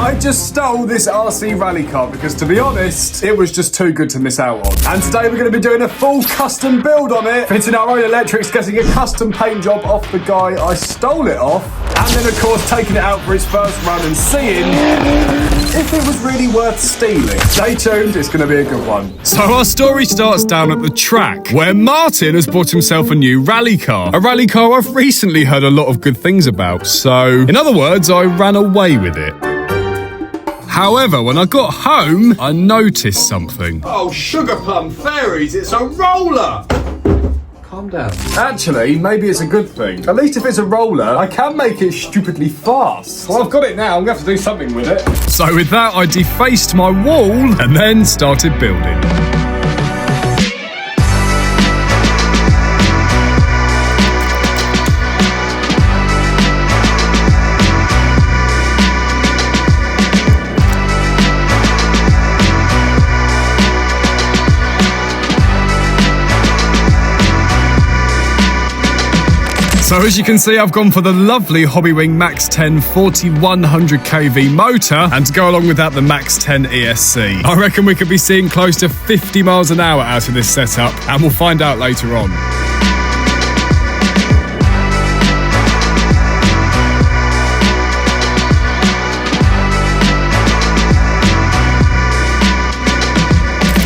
I just stole this RC rally car because, to be honest, it was just too good to miss out on. And today we're going to be doing a full custom build on it, fitting our own electrics, getting a custom paint job off the guy I stole it off, and then of course taking it out for its first run and seeing if it was really worth stealing. Stay tuned, it's going to be a good one. So our story starts down at the track, where Martin has bought himself a new rally car. A rally car I've recently heard a lot of good things about, so in other words, I ran away with it. However, when I got home, I noticed something. Oh, sugar plum fairies, it's a roller! Calm down. Actually, maybe it's a good thing. At least if it's a roller, I can make it stupidly fast. Well, I've got it now, I'm going to have to do something with it. So with that, I defaced my wall and then started building. So as you can see, I've gone for the lovely Hobbywing Max 10 4100 kV motor, and to go along with that, the Max 10 ESC. I reckon we could be seeing close to 50 miles an hour out of this setup, and we'll find out later on.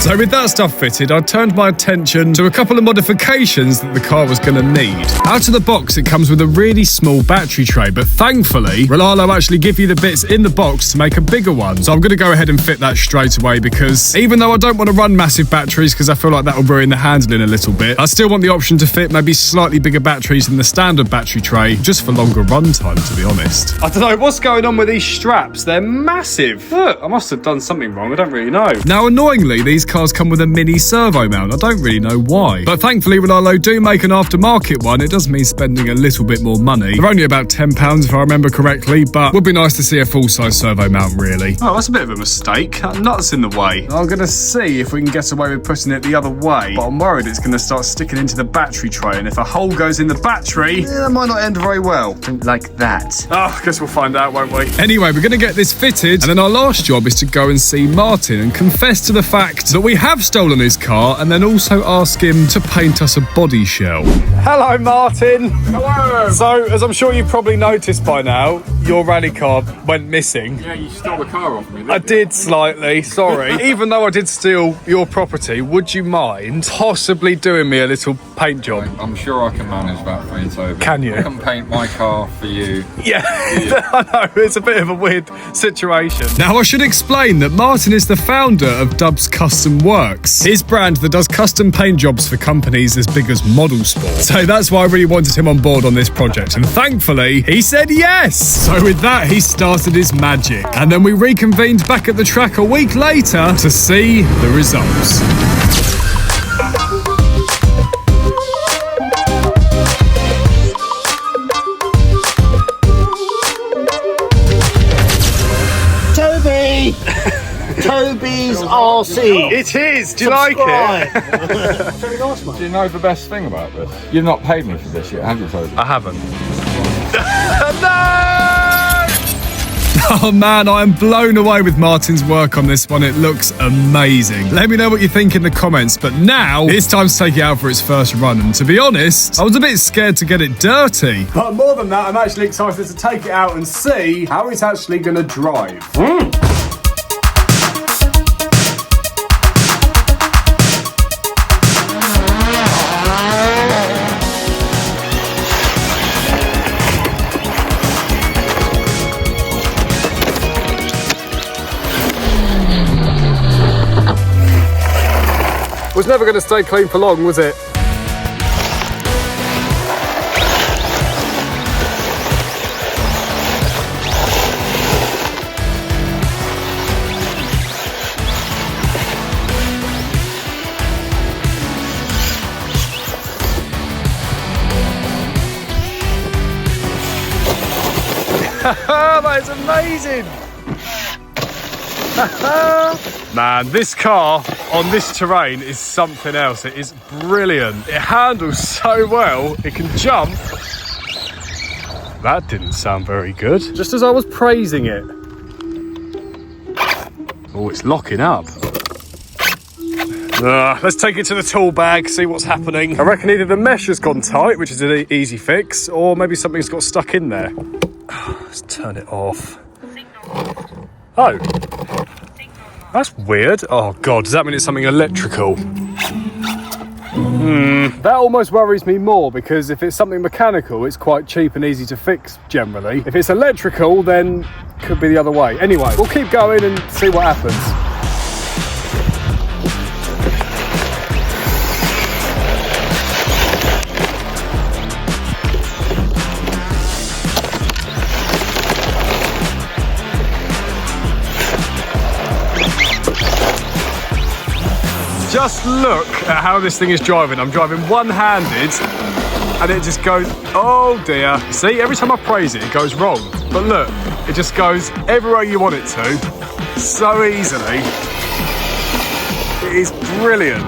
So with that stuff fitted, I turned my attention to a couple of modifications that the car was going to need. Out of the box, it comes with a really small battery tray, but thankfully, Rlaarlo actually give you the bits in the box to make a bigger one. So I'm going to go ahead and fit that straight away, because even though I don't want to run massive batteries because I feel like that will ruin the handling a little bit, I still want the option to fit maybe slightly bigger batteries than the standard battery tray, just for longer run time, to be honest. I don't know what's going on with these straps. They're massive. Look, I must have done something wrong. I don't really know. Now, annoyingly, these cars come with a mini servo mount. I don't really know why, but thankfully Rlaarlo do make an aftermarket one. It does mean spending a little bit more money. They're only about £10 if I remember correctly, but would be nice to see a full-size servo mount, really. Oh, that's a bit of a mistake. Nuts in the way. I'm gonna see if we can get away with pushing it the other way, but I'm worried it's gonna start sticking into the battery tray, and if a hole goes in the battery, that might not end very well. Like that. Oh, I guess we'll find out, won't we? Anyway, we're gonna get this fitted, and then our last job is to go and see Martin and confess to the fact that we have stolen his car, and then also ask him to paint us a body shell. Hello, Martin. Hello. So, as I'm sure you've probably noticed by now, your rally car went missing. Yeah, you stole the car off me. I did slightly, sorry. Even though I did steal your property, would you mind possibly doing me a little paint job? I'm sure I can manage that for you, Toby. Can you? I can paint my car for you. Yeah, I know, it's a bit of a weird situation. Now, I should explain that Martin is the founder of Dubs Custom Works, his brand that does custom paint jobs for companies as big as Model Sport. So that's why I really wanted him on board on this project, and thankfully, he said yes! So with that, he started his magic, and then we reconvened back at the track a week later to see the results. Tobysrcs. It is! Do you like it? Very nice, mate. Do you know the best thing about this? You've not paid me for this yet, have you, Toby? I haven't. No! Oh man, I am blown away with Martin's work on this one. It looks amazing. Let me know what you think in the comments, but now it's time to take it out for its first run, and to be honest, I was a bit scared to get it dirty. But more than that, I'm actually excited to take it out and see how it's actually going to drive. Was never going to stay clean for long, was it? That is amazing! Man, this car on this terrain is something else. It is brilliant. It handles so well. It can jump. That didn't sound very good. Just as I was praising it. Oh, it's locking up. Let's take it to the tool bag, see what's happening. I reckon either the mesh has gone tight, which is an easy fix, or maybe something's got stuck in there. Let's turn it off. Oh. That's weird. Oh, God, does that mean it's something electrical? That almost worries me more, because if it's something mechanical, it's quite cheap and easy to fix generally. If it's electrical, then it could be the other way. Anyway, we'll keep going and see what happens. Just look at how this thing is driving. I'm driving one-handed and it just goes, oh dear. See, every time I praise it, it goes wrong. But look, it just goes everywhere you want it to, so easily. It is brilliant.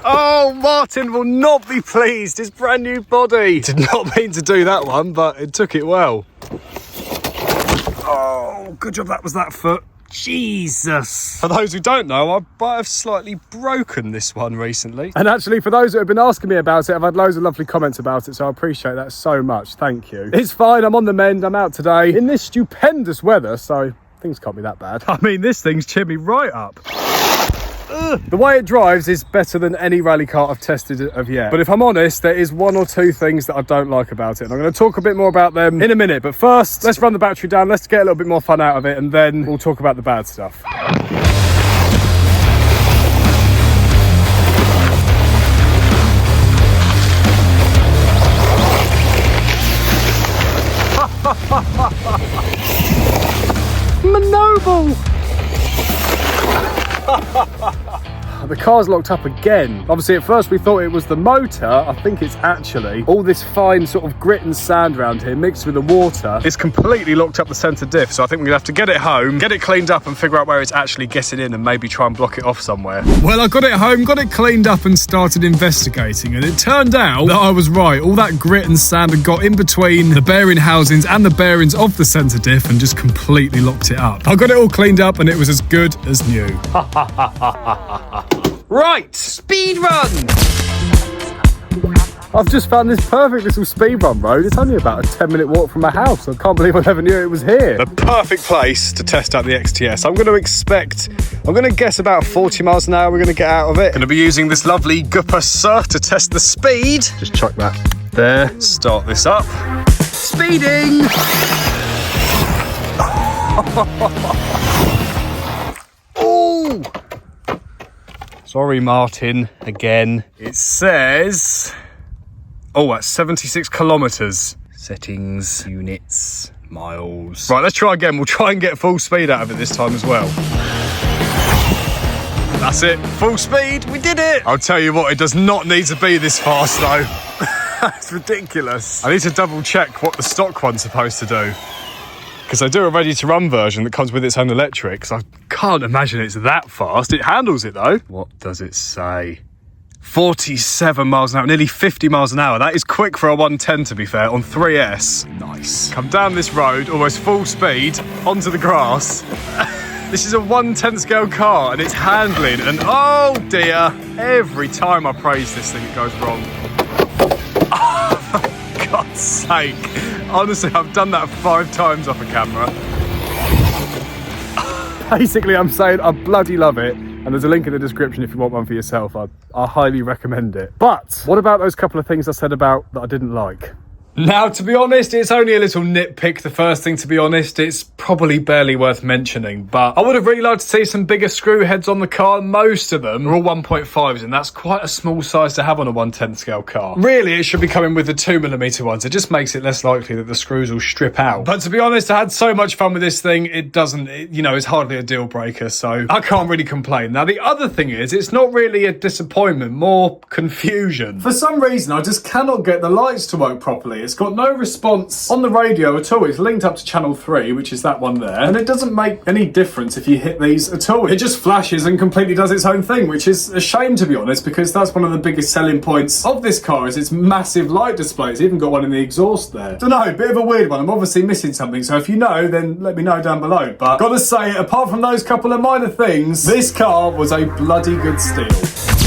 Oh, Martin will not be pleased. His brand new body. Did not mean to do that one, but it took it well. Oh, good job that was that foot. Jesus. For those who don't know, I might have slightly broken this one recently. And actually, for those that have been asking me about it, I've had loads of lovely comments about it, so I appreciate that so much. Thank you. It's fine. I'm on the mend. I'm out today in this stupendous weather, so things can't be that bad. I mean, this thing's cheered me right up. The way it drives is better than any rally car I've tested of yet. But if I'm honest, there is one or two things that I don't like about it. And I'm going to talk a bit more about them in a minute. But first, let's run the battery down. Let's get a little bit more fun out of it. And then we'll talk about the bad stuff. Manoble! The car's locked up again. Obviously, at first we thought it was the motor. I think it's actually all this fine sort of grit and sand around here mixed with the water. It's completely locked up the centre diff, so I think we're gonna have to get it home, get it cleaned up and figure out where it's actually getting in and maybe try and block it off somewhere. Well, I got it home, got it cleaned up and started investigating, and it turned out that I was right. All that grit and sand had got in between the bearing housings and the bearings of the centre diff and just completely locked it up. I got it all cleaned up and it was as good as new. Right, speed run! I've just found this perfect little speed run road. It's only about a 10-minute walk from my house. I can't believe I never knew it was here. The perfect place to test out the XTS. I'm going to guess about 40 miles an hour we're going to get out of it. Going to be using this lovely Tobysrcs to test the speed. Just chuck that there. Start this up. Speeding! Oh! Sorry, Martin, again. It says... Oh, that's 76 kilometres. Settings, units, miles. Right, let's try again. We'll try and get full speed out of it this time as well. That's it. Full speed. We did it. I'll tell you what, it does not need to be this fast, though. That's ridiculous. I need to double check what the stock one's supposed to do, because I do a ready-to-run version that comes with its own electrics. I can't imagine it's that fast. It handles it, though. What does it say? 47 miles an hour, nearly 50 miles an hour. That is quick for a 110, to be fair, on 3S. Nice. Come down this road, almost full speed, onto the grass. This is a 1/10 scale car, and it's handling, and oh dear, every time I praise this thing, it goes wrong. Oh, for God's sake. Honestly, I've done that 5 times off a camera. Basically, I'm saying I bloody love it. And there's a link in the description if you want one for yourself. I highly recommend it. But what about those couple of things I said about that I didn't like? Now, to be honest, it's only a little nitpick. The first thing, to be honest, it's probably barely worth mentioning, but I would have really liked to see some bigger screw heads on the car. Most of them are all 1.5s, and that's quite a small size to have on a 1/10 scale car. Really, it should be coming with the 2mm ones. It just makes it less likely that the screws will strip out. But to be honest, I had so much fun with this thing, it's hardly a deal breaker, so I can't really complain. Now, the other thing is, it's not really a disappointment, more confusion. For some reason, I just cannot get the lights to work properly. It's got no response on the radio at all. It's linked up to channel 3, which is that one there, and it doesn't make any difference if you hit these at all. It just flashes and completely does its own thing, which is a shame, to be honest, because that's one of the biggest selling points of this car is its massive light display. It's even got one in the exhaust there. Don't know, bit of a weird one. I'm obviously missing something, so if you know, then let me know down below. But gotta say, apart from those couple of minor things, this car was a bloody good steal.